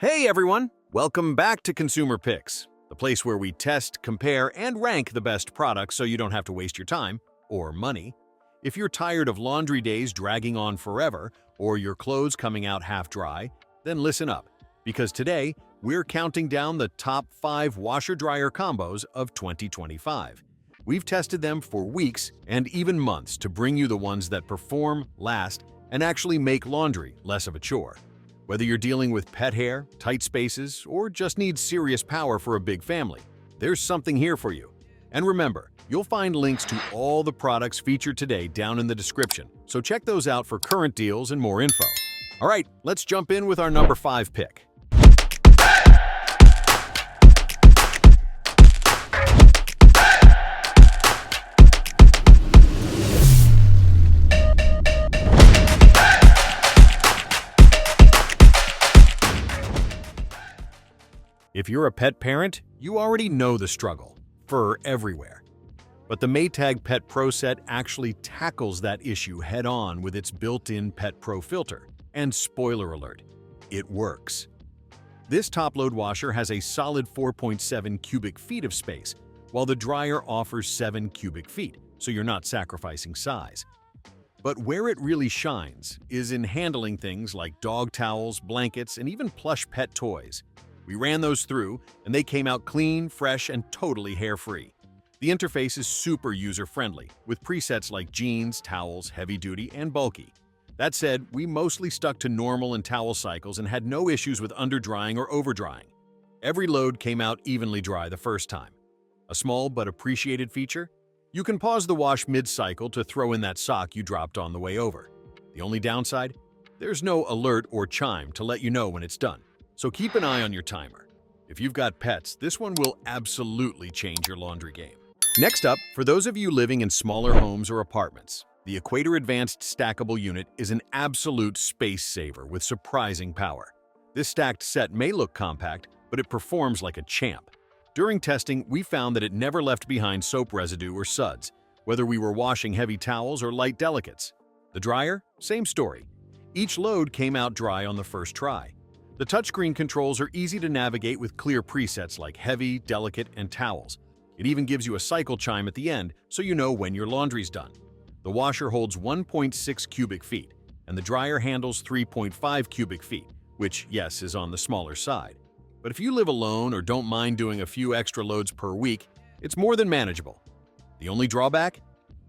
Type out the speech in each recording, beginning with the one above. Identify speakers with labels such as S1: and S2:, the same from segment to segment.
S1: Hey everyone! Welcome back to Consumer Picks, the place where we test, compare, and rank the best products so you don't have to waste your time or money. If you're tired of laundry days dragging on forever or your clothes coming out half dry, then listen up, because today we're counting down the top 5 washer-dryer combos of 2025. We've tested them for weeks and even months to bring you the ones that perform, last, and actually make laundry less of a chore. Whether you're dealing with pet hair, tight spaces, or just need serious power for a big family, there's something here for you. And remember, you'll find links to all the products featured today down in the description, so check those out for current deals and more info. All right, let's jump in with our number 5 pick. If you're a pet parent, you already know the struggle. Fur everywhere. But the Maytag Pet Pro set actually tackles that issue head-on with its built-in Pet Pro filter. And spoiler alert, it works. This top-load washer has a solid 4.7 cubic feet of space, while the dryer offers 7 cubic feet, so you're not sacrificing size. But where it really shines is in handling things like dog towels, blankets, and even plush pet toys. We ran those through, and they came out clean, fresh, and totally hair-free. The interface is super user-friendly, with presets like jeans, towels, heavy-duty, and bulky. That said, we mostly stuck to normal and towel cycles and had no issues with under-drying or over-drying. Every load came out evenly dry the first time. A small but appreciated feature? You can pause the wash mid-cycle to throw in that sock you dropped on the way over. The only downside? There's no alert or chime to let you know when it's done. So keep an eye on your timer. If you've got pets, this one will absolutely change your laundry game. Next up, for those of you living in smaller homes or apartments, the Equator Advanced Stackable Unit is an absolute space saver with surprising power. This stacked set may look compact, but it performs like a champ. During testing, we found that it never left behind soap residue or suds, whether we were washing heavy towels or light delicates. The dryer? Same story. Each load came out dry on the first try. The touchscreen controls are easy to navigate with clear presets like heavy, delicate, and towels. It even gives you a cycle chime at the end so you know when your laundry's done. The washer holds 1.6 cubic feet, and the dryer handles 3.5 cubic feet, which, yes, is on the smaller side. But if you live alone or don't mind doing a few extra loads per week, it's more than manageable. The only drawback?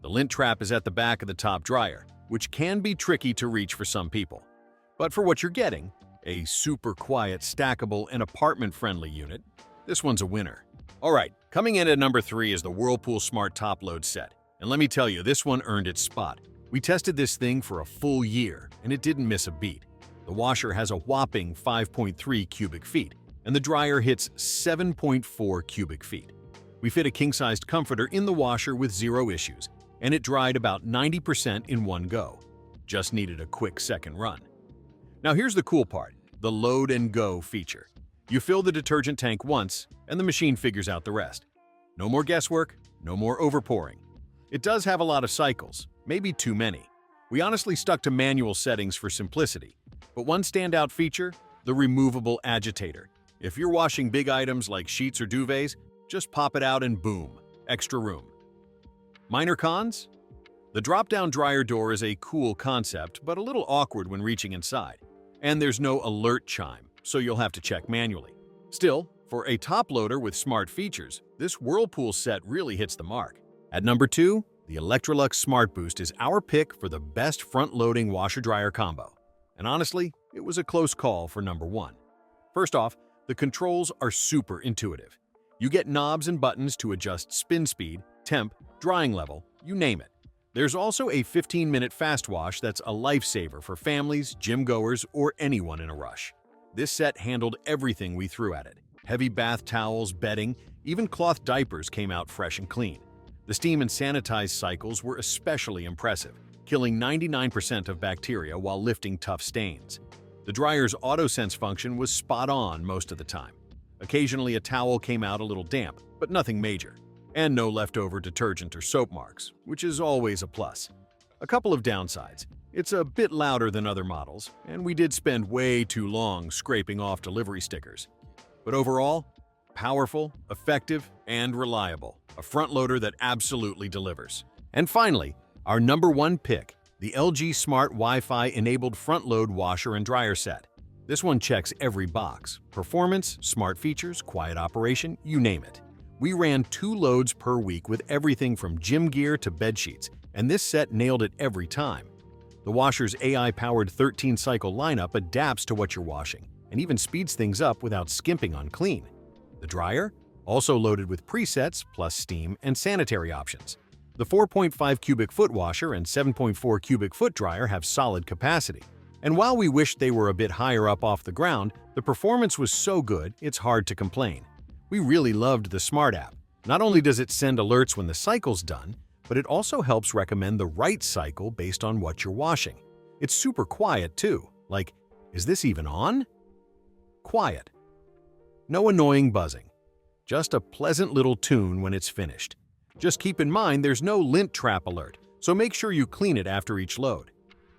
S1: The lint trap is at the back of the top dryer, which can be tricky to reach for some people. But for what you're getting, a super quiet, stackable, and apartment-friendly unit, this one's a winner. Alright, coming in at number 3 is the Whirlpool Smart Top Load Set. And let me tell you, this one earned its spot. We tested this thing for a full year, and it didn't miss a beat. The washer has a whopping 5.3 cubic feet, and the dryer hits 7.4 cubic feet. We fit a king-sized comforter in the washer with 0 issues, and it dried about 90% in one go. Just needed a quick second run. Now here's the cool part, the load and go feature. You fill the detergent tank once, and the machine figures out the rest. No more guesswork, no more overpouring. It does have a lot of cycles, maybe too many. We honestly stuck to manual settings for simplicity. But one standout feature, the removable agitator. If you're washing big items like sheets or duvets, just pop it out and boom, extra room. Minor cons? The drop-down dryer door is a cool concept, but a little awkward when reaching inside. And there's no alert chime, so you'll have to check manually. Still, for a top loader with smart features, this Whirlpool set really hits the mark. At number 2, the Electrolux Smart Boost is our pick for the best front-loading washer-dryer combo. And honestly, it was a close call for number 1. First off, the controls are super intuitive. You get knobs and buttons to adjust spin speed, temp, drying level, you name it. There's also a 15-minute fast wash that's a lifesaver for families, gym goers, or anyone in a rush. This set handled everything we threw at it. Heavy bath towels, bedding, even cloth diapers came out fresh and clean. The steam and sanitize cycles were especially impressive, killing 99% of bacteria while lifting tough stains. The dryer's auto-sense function was spot on most of the time. Occasionally a towel came out a little damp, but nothing major. And no leftover detergent or soap marks, which is always a plus. A couple of downsides. It's a bit louder than other models, and we did spend way too long scraping off delivery stickers. But overall, powerful, effective, and reliable. A front loader that absolutely delivers. And finally, our number one pick, the LG Smart Wi-Fi enabled front load washer and dryer set. This one checks every box: performance, smart features, quiet operation, you name it. We ran 2 loads per week with everything from gym gear to bed sheets, and this set nailed it every time. The washer's AI-powered 13-cycle lineup adapts to what you're washing and even speeds things up without skimping on clean. The dryer, also loaded with presets plus steam and sanitary options. The 4.5 cubic foot washer and 7.4 cubic foot dryer have solid capacity. And while we wished they were a bit higher up off the ground, the performance was so good it's hard to complain. We really loved the Smart app. Not only does it send alerts when the cycle's done, but it also helps recommend the right cycle based on what you're washing. It's super quiet too, like, is this even on? Quiet. No annoying buzzing. Just a pleasant little tune when it's finished. Just keep in mind there's no lint trap alert, so make sure you clean it after each load.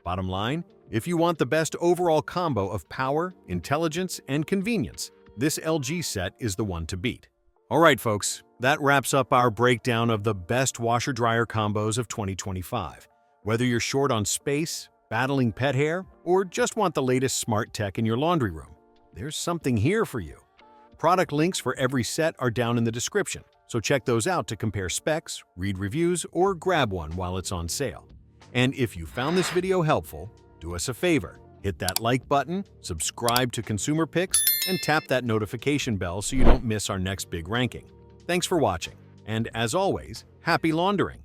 S1: Bottom line, if you want the best overall combo of power, intelligence, and convenience, this LG set is the one to beat. Alright folks, that wraps up our breakdown of the best washer-dryer combos of 2025. Whether you're short on space, battling pet hair, or just want the latest smart tech in your laundry room, there's something here for you. Product links for every set are down in the description, so check those out to compare specs, read reviews, or grab one while it's on sale. And if you found this video helpful, do us a favor. Hit that like button, subscribe to Consumer Picks, and tap that notification bell so you don't miss our next big ranking. Thanks for watching, and as always, happy laundering!